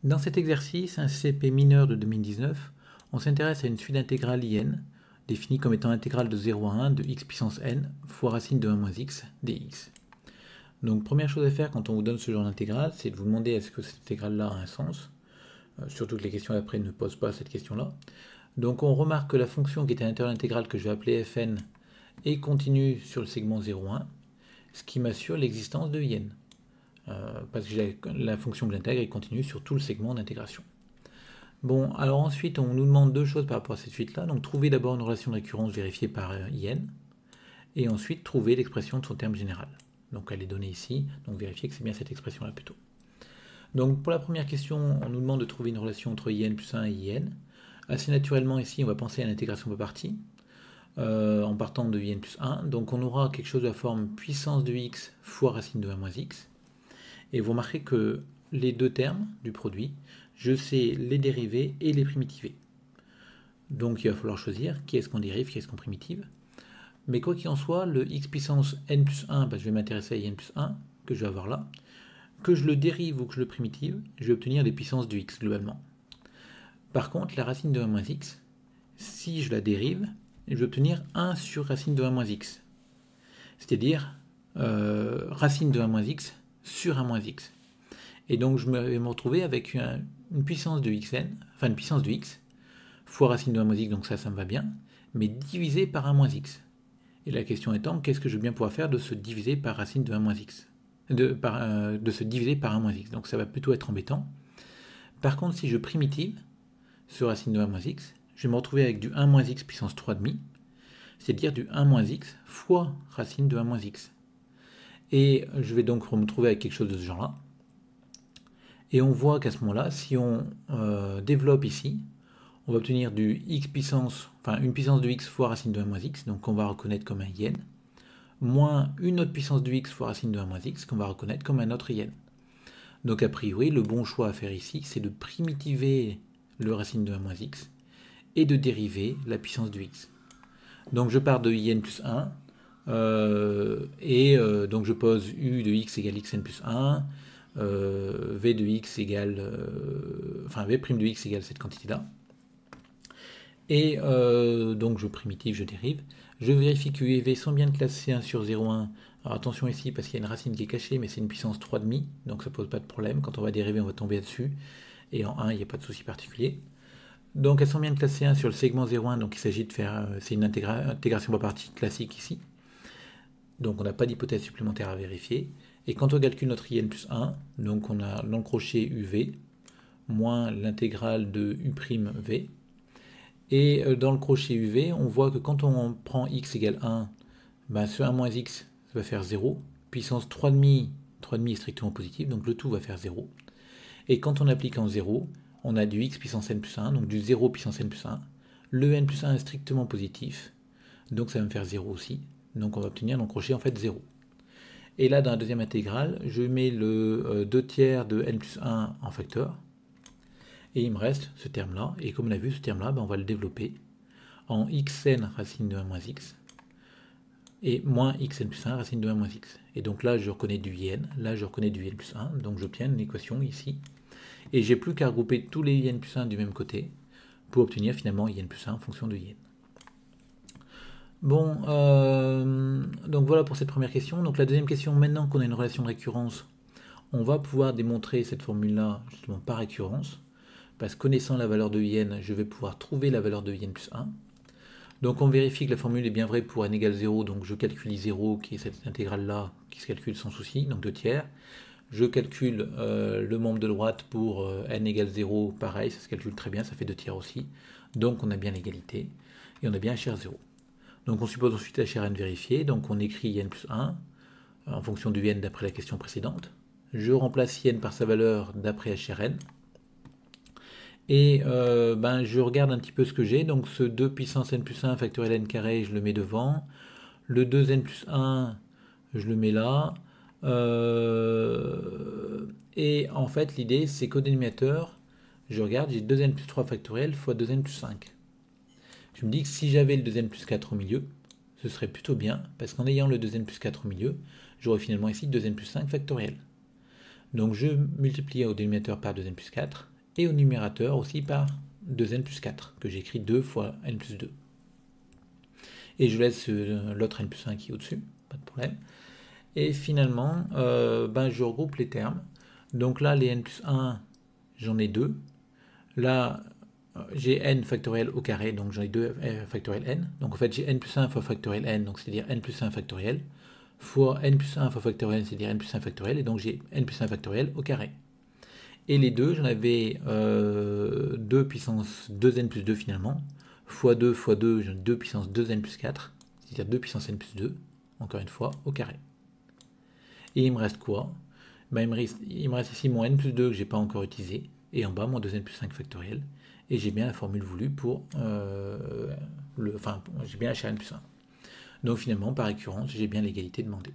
Dans cet exercice, un CP mineur de 2019, on s'intéresse à une suite d'intégrales IN, définie comme étant intégrale de 0 à 1 de x puissance n fois racine de 1 moins x dx. Donc première chose à faire quand on vous donne ce genre d'intégrale, c'est de vous demander est-ce que cette intégrale-là a un sens. Surtout que les questions d'après ne posent pas cette question-là. Donc on remarque que la fonction qui est à l'intérieur de l'intégrale que je vais appeler fn est continue sur le segment 0,1, ce qui m'assure l'existence de IN. Parce que la fonction que j'intègre est continue sur tout le segment d'intégration. Bon, alors ensuite, on nous demande deux choses par rapport à cette suite-là. Donc, trouver d'abord une relation de récurrence vérifiée par IN, et ensuite trouver l'expression de son terme général. Donc, elle est donnée ici, donc vérifier que c'est bien cette expression-là plutôt. Donc, pour la première question, on nous demande de trouver une relation entre IN plus 1 et IN. Assez naturellement, ici, on va penser à l'intégration par partie, en partant de IN plus 1. Donc, on aura quelque chose de la forme puissance de x fois racine de 1 moins x. Et vous remarquez que les deux termes du produit, je sais les dériver et les primitiver. Donc il va falloir choisir qui est-ce qu'on dérive, qui est-ce qu'on primitive. Mais quoi qu'il en soit, le x puissance n plus 1, je vais m'intéresser à n plus 1, que je vais avoir là. Que je le dérive ou que je le primitive, je vais obtenir des puissances du x globalement. Par contre, la racine de 1 moins x, si je la dérive, je vais obtenir 1 sur racine de 1 moins x. C'est-à-dire racine de 1 moins x sur 1 moins x. Et donc je vais me retrouver avec une puissance de xn, enfin une puissance de x, fois racine de 1 moins x, donc ça me va bien, mais divisé par 1 moins x. Et la question étant, qu'est-ce que je vais bien pouvoir faire de se diviser par racine de 1 moins x, de se diviser par 1 moins x, donc ça va plutôt être embêtant. Par contre, si je primitive ce racine de 1 moins x, je vais me retrouver avec du 1 moins x puissance 3,5, c'est-à-dire du 1 moins x fois racine de 1 moins x. Et je vais donc me retrouver avec quelque chose de ce genre-là. Et on voit qu'à ce moment-là, si on développe ici, on va obtenir du x puissance, enfin une puissance de x fois racine de 1 moins x, donc qu'on va reconnaître comme un IN, moins une autre puissance de x fois racine de 1 moins x, qu'on va reconnaître comme un autre IN. Donc a priori, le bon choix à faire ici, c'est de primitiver le racine de 1 moins x et de dériver la puissance de x. Donc je pars de IN plus 1, donc je pose U de x égale xn plus 1, V de x égale, enfin V' de x égale cette quantité-là. Et donc je primitive, je dérive. Je vérifie que U et V sont bien classés 1 sur 0,1. Alors attention ici parce qu'il y a une racine qui est cachée, mais c'est une puissance 3,5, donc ça pose pas de problème. Quand on va dériver, on va tomber dessus. Et en 1, il n'y a pas de souci particulier. Donc elles sont bien classées 1 sur le segment 0,1, donc il s'agit de faire, c'est une intégration par partie classique ici. Donc on n'a pas d'hypothèse supplémentaire à vérifier. Et quand on calcule notre IN plus 1, donc on a l'encroché UV moins l'intégrale de U'V. Et dans le crochet UV, on voit que quand on prend x égale 1, ce 1 moins x va faire 0. Puissance 3,5, 3,5 est strictement positif, donc le tout va faire 0. Et quand on applique en 0, on a du x puissance n plus 1, donc du 0 puissance n plus 1. Le n plus 1 est strictement positif, donc ça va me faire 0 aussi. Donc on va obtenir dans le crochet en fait 0. Et là, dans la deuxième intégrale, je mets le 2 tiers de n plus 1 en facteur. Et il me reste ce terme-là. Et comme on a vu, ce terme-là, on va le développer en xn racine de 1 moins x et moins xn plus 1 racine de 1 moins x. Et donc là, je reconnais du IN, là, je reconnais du IN plus 1. Donc j'obtiens une équation ici. Et j'ai plus qu'à regrouper tous les IN plus 1 du même côté pour obtenir finalement IN plus 1 en fonction de IN. Bon, donc voilà pour cette première question. Donc la deuxième question, maintenant qu'on a une relation de récurrence, on va pouvoir démontrer cette formule-là justement par récurrence, parce que connaissant la valeur de IN, je vais pouvoir trouver la valeur de IN plus 1. Donc on vérifie que la formule est bien vraie pour n égale 0, donc je calcule I0, qui est cette intégrale-là, qui se calcule sans souci, donc 2 tiers. Je calcule le membre de droite pour n égale 0, pareil, ça se calcule très bien, ça fait 2 tiers aussi. Donc on a bien l'égalité, et on a bien HR0. Donc on suppose ensuite HRN vérifié, donc on écrit IN plus 1 en fonction du IN d'après la question précédente. Je remplace IN par sa valeur d'après HRN. Et je regarde un petit peu ce que j'ai, donc ce 2 puissance n plus 1 factoriel n carré, je le mets devant. Le 2n plus 1, je le mets là. Et en fait, l'idée, c'est qu'au dénominateur, je regarde, j'ai 2n plus 3 factoriel fois 2n plus 5. Je me dis que si j'avais le 2n plus 4 au milieu, ce serait plutôt bien, parce qu'en ayant le 2n plus 4 au milieu, j'aurais finalement ici 2n plus 5 factoriel. Donc je multiplie au dénominateur par 2n plus 4 et au numérateur aussi par 2n plus 4, que j'écris 2 fois n plus 2. Et je laisse l'autre n plus 1 qui est au-dessus, pas de problème. Et finalement, je regroupe les termes. Donc là, les n plus 1, j'en ai 2. Là, j'ai n factoriel au carré, donc j'en ai 2 factoriel n. Donc en fait, j'ai n plus 1 fois factoriel n, donc c'est-à-dire n plus 1 factoriel, fois n plus 1 fois factoriel, c'est-à-dire n plus 1 factoriel, et donc j'ai n plus 1 factoriel au carré. Et les deux, j'en avais 2 puissance 2n plus 2 finalement, fois 2 fois 2, j'en ai 2 puissance 2n plus 4, c'est-à-dire 2 puissance n plus 2, encore une fois, au carré. Et il me reste quoi? Il me reste ici mon n plus 2 que je n'ai pas encore utilisé, et en bas mon 2n plus 5 factoriel, et j'ai bien la formule voulue pour j'ai bien la chaîne n plus 1. Donc finalement, par récurrence, j'ai bien l'égalité demandée.